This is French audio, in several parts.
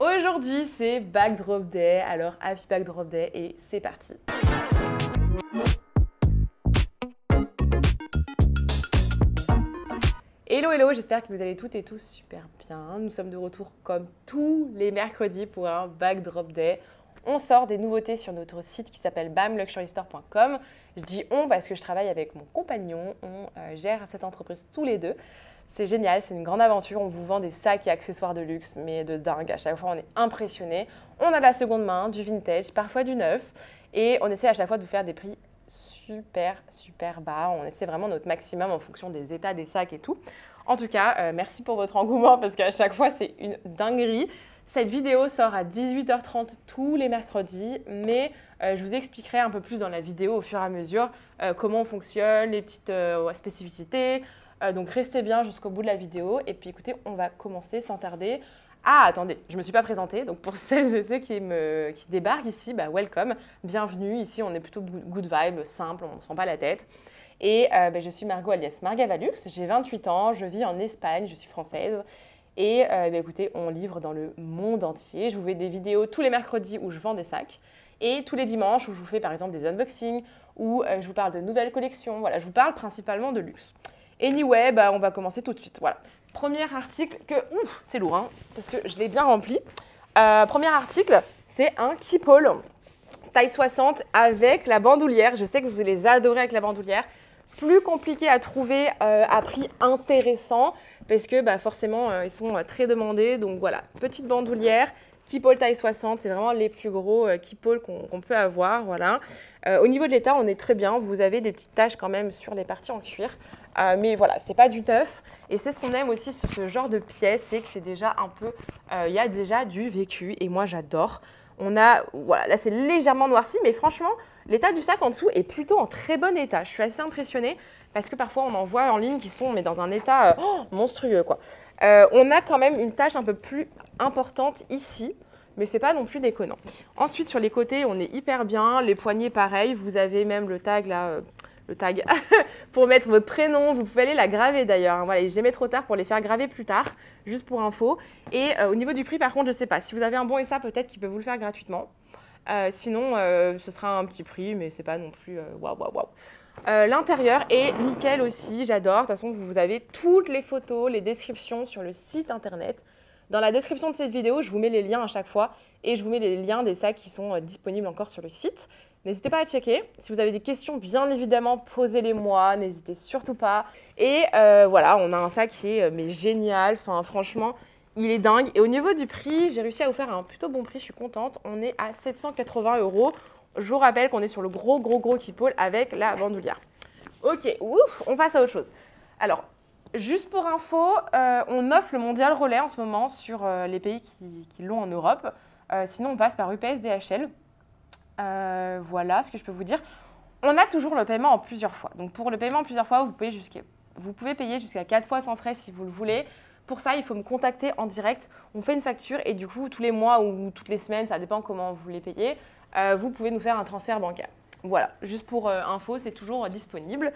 Aujourd'hui, c'est Backdrop Day, alors happy Backdrop Day et c'est parti. Hello, hello, j'espère que vous allez toutes et tous super bien. Nous sommes de retour comme tous les mercredis pour un Backdrop Day. On sort des nouveautés sur notre site qui s'appelle bamluxurystore.com. Je dis on parce que je travaille avec mon compagnon, on gère cette entreprise tous les deux. C'est génial, c'est une grande aventure, on vous vend des sacs et accessoires de luxe, mais de dingue, à chaque fois on est impressionnés. On a de la seconde main, du vintage, parfois du neuf, et on essaie à chaque fois de vous faire des prix super bas. On essaie vraiment notre maximum en fonction des états des sacs et tout. En tout cas, merci pour votre engouement parce qu'à chaque fois c'est une dinguerie. Cette vidéo sort à 18h30 tous les mercredis, mais je vous expliquerai un peu plus dans la vidéo au fur et à mesure comment on fonctionne, les petites spécificités. Donc restez bien jusqu'au bout de la vidéo. Et puis écoutez, on va commencer sans tarder. Ah, attendez, je ne me suis pas présentée. Donc pour celles et ceux qui débarquent ici, bah, welcome, bienvenue. Ici, on est plutôt good vibe, simple, on ne se prend pas la tête. Et je suis Margot alias Margavalux, j'ai 28 ans, je vis en Espagne, je suis française. Et écoutez, on livre dans le monde entier. Je vous fais des vidéos tous les mercredis où je vends des sacs. Et tous les dimanches où je vous fais par exemple des unboxings, où je vous parle de nouvelles collections. Voilà, je vous parle principalement de luxe. Anyway, on va commencer tout de suite. Voilà. Premier article que... Ouf, c'est lourd, hein, parce que je l'ai bien rempli. Premier article, c'est un Keepall taille 60 avec la bandoulière. Je sais que vous les adorez avec la bandoulière. Plus compliqué à trouver à prix intéressant parce que forcément, ils sont très demandés. Donc voilà, petite bandoulière. Keepall taille 60, c'est vraiment les plus gros Keepall qu'on peut avoir. Voilà. Au niveau de l'état, on est très bien. Vous avez des petites taches quand même sur les parties en cuir. Mais voilà, c'est pas du neuf. Et c'est ce qu'on aime aussi sur ce genre de pièces, c'est que c'est déjà un peu... Il y a déjà du vécu et moi j'adore. On a... Voilà, là c'est légèrement noirci, mais franchement, l'état du sac en dessous est plutôt en très bon état. Je suis assez impressionnée parce que parfois on en voit en ligne qui sont mais dans un état monstrueux, quoi. On a quand même une tache un peu plus importante ici, mais c'est pas non plus déconnant. Ensuite, sur les côtés, on est hyper bien. Les poignets, pareil. Vous avez même le tag là... le tag pour mettre votre prénom. Vous pouvez aller la graver d'ailleurs. Voilà, j'ai mis trop tard pour les faire graver plus tard, juste pour info. Et au niveau du prix, par contre, je ne sais pas. Si vous avez un bon SA, peut-être qu'il peut vous le faire gratuitement. Sinon, ce sera un petit prix, mais c'est pas non plus waouh. L'intérieur est nickel aussi, j'adore. De toute façon, vous avez toutes les photos, les descriptions sur le site internet. Dans la description de cette vidéo, je vous mets les liens à chaque fois et je vous mets les liens des sacs qui sont disponibles encore sur le site. N'hésitez pas à checker. Si vous avez des questions, bien évidemment, posez-les-moi. N'hésitez surtout pas. Et voilà, on a un sac qui est mais génial. Enfin, franchement, il est dingue. Et au niveau du prix, j'ai réussi à vous faire un plutôt bon prix. Je suis contente. On est à 780 €. Je vous rappelle qu'on est sur le gros Keepall avec la bandoulière. Ok, ouf, on passe à autre chose. Alors, juste pour info, on offre le mondial relais en ce moment sur les pays qui l'ont en Europe. Sinon, on passe par UPS, DHL. Voilà ce que je peux vous dire. On a toujours le paiement en plusieurs fois. Donc pour le paiement en plusieurs fois, vous pouvez payer jusqu'à 4 fois sans frais si vous le voulez. Pour ça, il faut me contacter en direct. On fait une facture et du coup, tous les mois ou toutes les semaines, ça dépend comment vous voulez payer, vous pouvez nous faire un transfert bancaire. Voilà, juste pour info, c'est toujours disponible.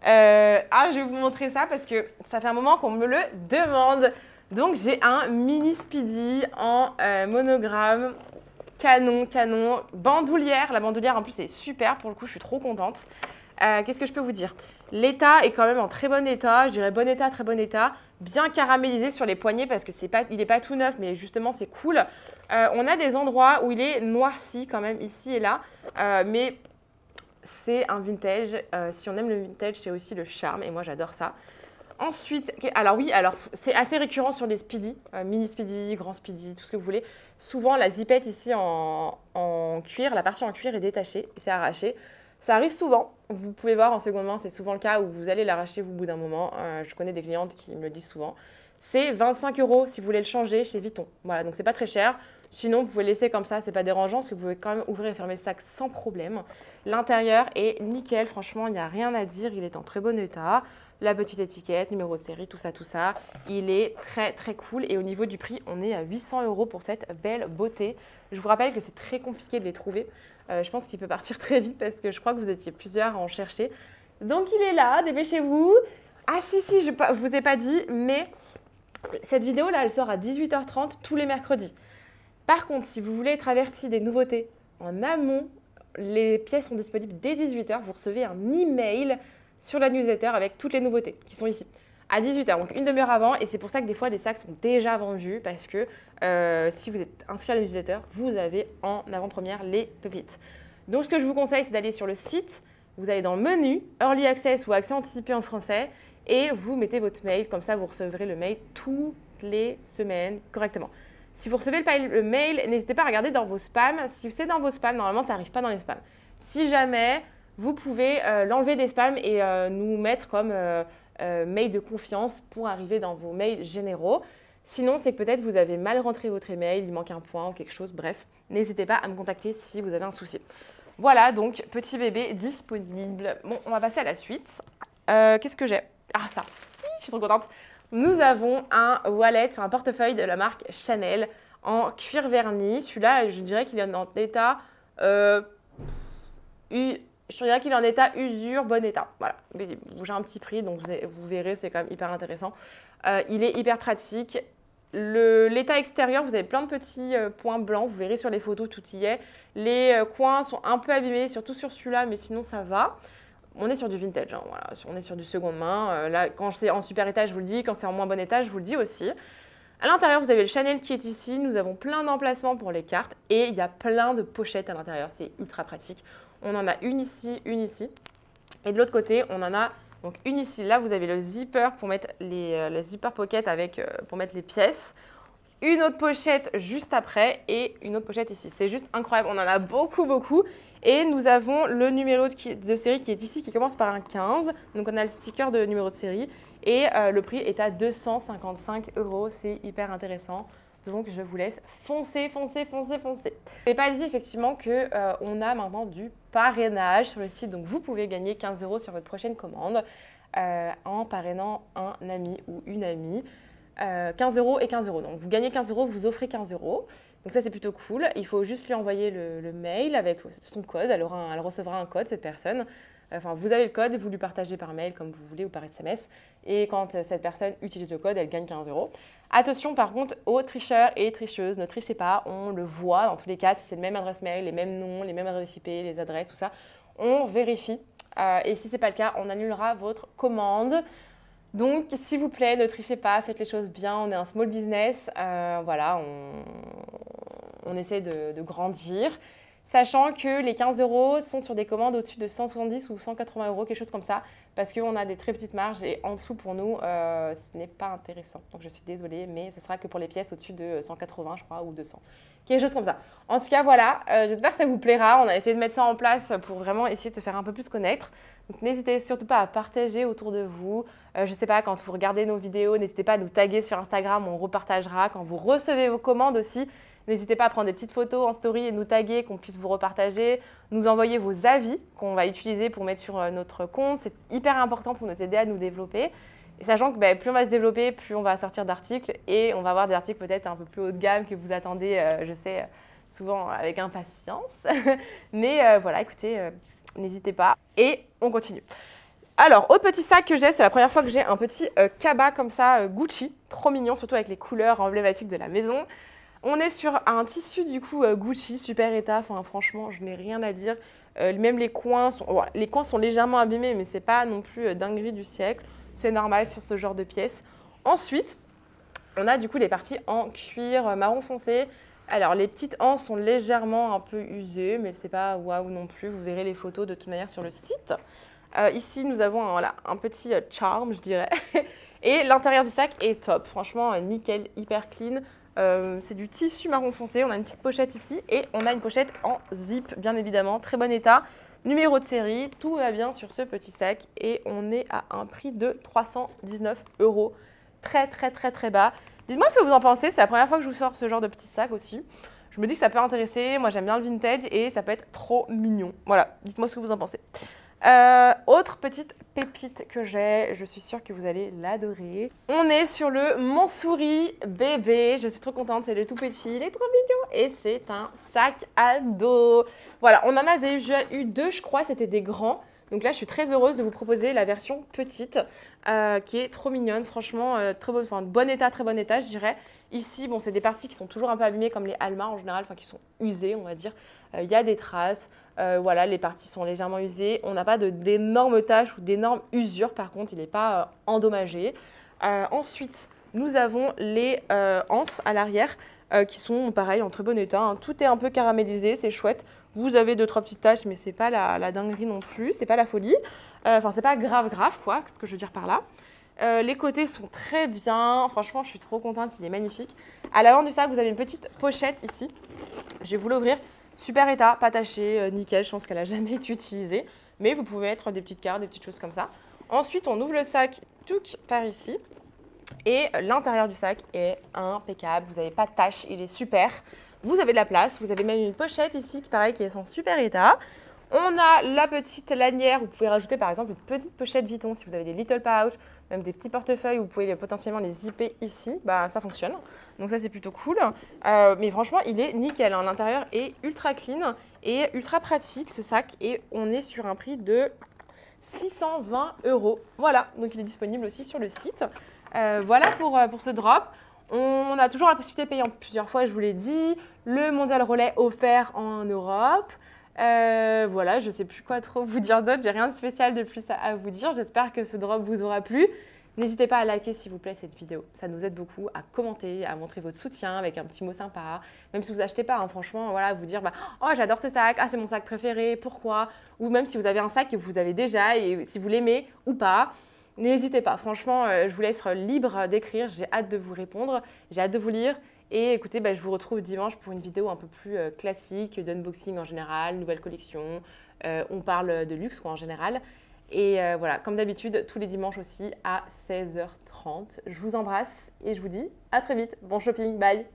Je vais vous montrer ça parce que ça fait un moment qu'on me le demande. Donc j'ai un mini Speedy en monogramme. Canon, bandoulière. La bandoulière en plus est super, pour le coup je suis trop contente. Qu'est-ce que je peux vous dire? L'état est quand même en très bon état, je dirais bon état, très bon état. Bien caramélisé sur les poignets parce que il n'est pas tout neuf, mais justement c'est cool. On a des endroits où il est noirci quand même ici et là, mais c'est un vintage. Si on aime le vintage, c'est aussi le charme et moi j'adore ça. Ensuite, alors c'est assez récurrent sur les Speedy, mini Speedy, grand Speedy, tout ce que vous voulez. Souvent, la zipette ici en cuir, la partie en cuir est détachée et c'est arraché. Ça arrive souvent. Vous pouvez voir en seconde main, c'est souvent le cas où vous allez l'arracher au bout d'un moment. Je connais des clientes qui me le disent souvent. C'est 25 € si vous voulez le changer chez Vuitton. Voilà, donc c'est pas très cher. Sinon, vous pouvez le laisser comme ça, c'est pas dérangeant parce que vous pouvez quand même ouvrir et fermer le sac sans problème. L'intérieur est nickel, franchement, il n'y a rien à dire, il est en très bon état. La petite étiquette, numéro de série, tout ça. Il est très cool. Et au niveau du prix, on est à 800 € pour cette belle beauté. Je vous rappelle que c'est très compliqué de les trouver. Je pense qu'il peut partir très vite parce que je crois que vous étiez plusieurs à en chercher. Donc il est là, dépêchez-vous. Ah si, je vous ai pas dit, mais cette vidéo-là, elle sort à 18h30 tous les mercredis. Par contre, si vous voulez être averti des nouveautés en amont, les pièces sont disponibles dès 18 h. Vous recevez un email sur la newsletter avec toutes les nouveautés qui sont ici. À 18 h, donc une demi-heure avant. Et c'est pour ça que des fois, des sacs sont déjà vendus parce que si vous êtes inscrit à la newsletter, vous avez en avant-première les pépites. Donc, ce que je vous conseille, c'est d'aller sur le site. Vous allez dans le menu Early Access ou Accès anticipé en français et vous mettez votre mail. Comme ça, vous recevrez le mail toutes les semaines correctement. Si vous recevez le mail, n'hésitez pas à regarder dans vos spams. Si c'est dans vos spams, normalement, ça n'arrive pas dans les spams. Si jamais, vous pouvez l'enlever des spams et nous mettre comme mail de confiance pour arriver dans vos mails généraux. Sinon, c'est que peut-être vous avez mal rentré votre email, il manque un point ou quelque chose. Bref, n'hésitez pas à me contacter si vous avez un souci. Voilà, donc petit bébé disponible. Bon, on va passer à la suite. Qu'est-ce que j'ai? Ah, ça, je suis trop contente. Nous avons un wallet, enfin un portefeuille de la marque Chanel en cuir verni. Celui-là, je dirais qu'il est en état, usure, bon état. Voilà, j'ai un petit prix, donc vous verrez, c'est quand même hyper intéressant. Il est hyper pratique. L'état extérieur, vous avez plein de petits points blancs. Vous verrez sur les photos, tout y est. Les coins sont un peu abîmés, surtout sur celui-là, mais sinon ça va. On est sur du vintage, hein, voilà. On est sur du seconde main. Là, quand c'est en super état, je vous le dis. Quand c'est en moins bon état, je vous le dis aussi. À l'intérieur, vous avez le Chanel qui est ici. Nous avons plein d'emplacements pour les cartes. Et il y a plein de pochettes à l'intérieur. C'est ultra pratique. On en a une ici, une ici. Et de l'autre côté, on en a donc une ici. Là, vous avez le zipper pour mettre les zipper pocket pour mettre les pièces. Une autre pochette juste après et une autre pochette ici. C'est juste incroyable. On en a beaucoup, beaucoup. Et nous avons le numéro de série qui est ici, qui commence par un 15. Donc, on a le sticker de numéro de série. Et le prix est à 255 €. C'est hyper intéressant. Donc, je vous laisse foncer, foncer, foncer, foncer. Je n'ai pas dit effectivement qu'on a maintenant du parrainage sur le site. Donc, vous pouvez gagner 15 € sur votre prochaine commande en parrainant un ami ou une amie. 15 € et 15 €. Donc, vous gagnez 15 €, vous offrez 15 €. Donc, ça, c'est plutôt cool. Il faut juste lui envoyer le mail avec son code. Elle recevra un code, cette personne. Enfin, vous avez le code, vous lui partagez par mail comme vous voulez ou par SMS. Et quand cette personne utilise le code, elle gagne 15 €. Attention, par contre, aux tricheurs et tricheuses. Ne trichez pas. On le voit dans tous les cas. Si c'est le même adresse mail, les mêmes noms, les mêmes adresses IP, les adresses, tout ça, on vérifie. Et si ce n'est pas le cas, on annulera votre commande. Donc, s'il vous plaît, ne trichez pas, faites les choses bien. On est un small business, voilà, on essaie de grandir. Sachant que les 15 € sont sur des commandes au-dessus de 170 ou 180 €, quelque chose comme ça, parce qu'on a des très petites marges et en dessous, pour nous, ce n'est pas intéressant. Donc, je suis désolée, mais ce sera que pour les pièces au-dessus de 180, je crois, ou 200. Quelque chose comme ça. En tout cas, voilà, j'espère que ça vous plaira. On a essayé de mettre ça en place pour vraiment essayer de se faire un peu plus connaître. Donc, n'hésitez surtout pas à partager autour de vous. Je ne sais pas, quand vous regardez nos vidéos, n'hésitez pas à nous taguer sur Instagram, on repartagera. Quand vous recevez vos commandes aussi, n'hésitez pas à prendre des petites photos en story et nous taguer, qu'on puisse vous repartager. Nous envoyer vos avis qu'on va utiliser pour mettre sur notre compte. C'est hyper important pour nous aider à nous développer. Et sachant que plus on va se développer, plus on va sortir d'articles et on va avoir des articles peut-être un peu plus haut de gamme que vous attendez, je sais, souvent avec impatience. Mais voilà, écoutez, n'hésitez pas. Et on continue. Alors, autre petit sac que j'ai, c'est la première fois que j'ai un petit cabas comme ça, Gucci. Trop mignon, surtout avec les couleurs emblématiques de la maison. On est sur un tissu du coup Gucci, super état. Enfin, franchement, je n'ai rien à dire. Même les coins sont légèrement abîmés, mais c'est pas non plus dinguerie du siècle. C'est normal sur ce genre de pièces. Ensuite, on a du coup les parties en cuir marron foncé. Alors, les petites anses sont légèrement un peu usées, mais c'est pas waouh non plus. Vous verrez les photos de toute manière sur le site. Ici, nous avons un petit charme, je dirais. Et l'intérieur du sac est top. Franchement, nickel, hyper clean. C'est du tissu marron foncé. On a une petite pochette ici et on a une pochette en zip, bien évidemment. Très bon état. Numéro de série, tout va bien sur ce petit sac. Et on est à un prix de 319 €. Très, très, très, très bas. Dites-moi ce que vous en pensez. C'est la première fois que je vous sors ce genre de petit sac aussi. Je me dis que ça peut intéresser. Moi, j'aime bien le vintage et ça peut être trop mignon. Voilà, dites-moi ce que vous en pensez. Autre petite pépite que j'ai, je suis sûre que vous allez l'adorer. On est sur le Montsouris bébé, je suis trop contente, c'est le tout petit, il est trop mignon et c'est un sac à dos. Voilà, on en a déjà eu deux, je crois, c'était des grands. Donc là, je suis très heureuse de vous proposer la version petite qui est trop mignonne, franchement, très bonne, enfin, bon état, très bon état, je dirais. Ici, bon, c'est des parties qui sont toujours un peu abîmées comme les Alma en général, enfin qui sont usées, on va dire. Il y a des traces, voilà, les parties sont légèrement usées. On n'a pas d'énormes taches ou d'énormes usures, par contre, il n'est pas endommagé. Ensuite, nous avons les anses à l'arrière qui sont pareil en très bon état. Hein. Tout est un peu caramélisé, c'est chouette. Vous avez 2-3 petites taches, mais c'est pas la dinguerie non plus, c'est pas la folie. Enfin, c'est pas grave, quoi, ce que je veux dire par là. Les côtés sont très bien. Franchement, je suis trop contente, il est magnifique. À l'avant du sac, vous avez une petite pochette ici. Je vais vous l'ouvrir. Super état, pas taché, nickel. Je pense qu'elle n'a jamais été utilisée. Mais vous pouvez mettre des petites cartes, des petites choses comme ça. Ensuite, on ouvre le sac touc, par ici. Et l'intérieur du sac est impeccable. Vous n'avez pas de tache, il est super. Vous avez de la place. Vous avez même une pochette ici qui, pareil, qui est en super état. On a la petite lanière, vous pouvez rajouter par exemple une petite pochette Vuitton si vous avez des little pouch, même des petits portefeuilles, vous pouvez potentiellement les zipper ici, bah, ça fonctionne. Donc ça c'est plutôt cool. Mais franchement il est nickel, hein. L'intérieur est ultra clean et ultra pratique ce sac et on est sur un prix de 620 €. Voilà, donc il est disponible aussi sur le site. Voilà pour ce drop. On a toujours la possibilité de payer en plusieurs fois, je vous l'ai dit. Le mondial relais offert en Europe. Voilà, je ne sais plus quoi trop vous dire d'autre, j'ai rien de spécial de plus à vous dire. J'espère que ce drop vous aura plu. N'hésitez pas à liker s'il vous plaît cette vidéo, ça nous aide beaucoup, à commenter, à montrer votre soutien avec un petit mot sympa. Même si vous achetez pas, hein, franchement, voilà, vous dire oh j'adore ce sac, ah c'est mon sac préféré, pourquoi? Ou même si vous avez un sac que vous avez déjà et si vous l'aimez ou pas. N'hésitez pas, franchement, je vous laisse libre d'écrire, j'ai hâte de vous répondre, j'ai hâte de vous lire. Et écoutez, je vous retrouve dimanche pour une vidéo un peu plus classique, d'unboxing en général, nouvelle collection. On parle de luxe quoi, en général. Et voilà, comme d'habitude, tous les dimanches aussi à 16h30. Je vous embrasse et je vous dis à très vite. Bon shopping, bye!